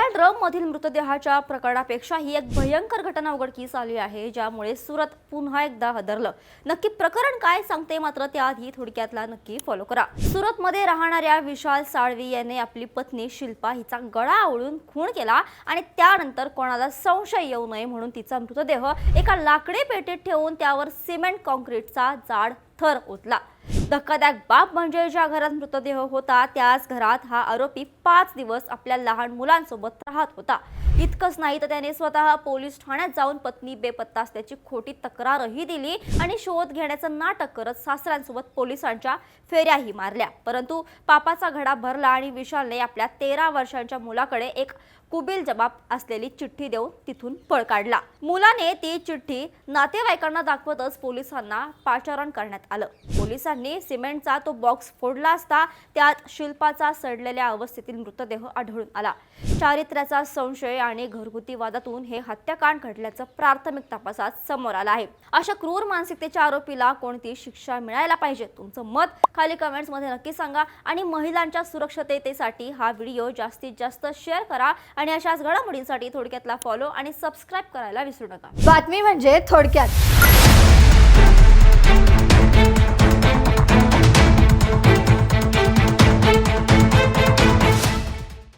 काळ्या ड्रम मधील मृतदेहाच्या प्रकरणापेक्षा ही एक भयंकर घटना उघडकीस आली आहे, ज्यामुळे सुरत पुन्हा एकदा हादरलं। नक्की प्रकरण काय सांगते, मात्र त्याआधी थोडक्यातला नक्की फॉलो करा। सुरतमध्ये राहणाऱ्या विशाल साळवी याने आपली पत्नी शिल्पा हिचा गळा आवळून खून केला आणि त्यानंतर कोणाला संशय येऊ नये म्हणून तिचा मृतदेह एका लाकडी पेटीत ठेवून त्यावर सिमेंट काँक्रीटचा जाड थर ओतला। धक्कादायक बाब म्हणजे ज्या घरात मृतदेह होता त्याच घरात हा आरोपी 5 दिवस आपल्या लहान मुलांसोबत राहत होता। इतकंच नाही तर त्याने स्वतः पोलीस ठाण्यात जाऊन पत्नी बेपत्ता असल्याची खोटी तक्रारही दिली आणि शोध घेण्याचं नाटक करत सासऱ्यांसोबत पोलिसांच्या फेऱ्याही मारल्या। परंतु पापाचा घडा भरला आणि विशालने आपल्या 13 वर्षांच्या मुलाकडे एक कुबिल जबाब असलेली चिठ्ठी देऊन तिथून पळ काढला। मुलाने ती चिठ्ठी नातेवाईकांना दाखवतच पोलिसांना पाचारण करण्यात आलं। पोलिसांनी सिमेंटचा तो बॉक्स फोडला असता त्यात शिल्पाचा सडलेल्या अवस्थेतील मृतदेह आढळून आला। चारित्र्याचा संशय आणि घरगुती वादातून हे हत्याकांड घडल्याचं प्राथमिक तपासात समोर आलं आहे। अशा क्रूर मानसिकतेच्या आरोपीला कोणती शिक्षा मिळायला पाहिजे, तुमचं मत खाली कमेंट्स मध्ये नक्की सांगा आणि महिलांच्या सुरक्षिततेसाठी हा व्हिडिओ जास्तीत जास्त शेअर करा आणि अशाच घडामोडींसाठी थोडक्यातला फॉलो आणि सबस्क्राइब करायला विसरू नका। बातमी म्हणजे थोडक्यात।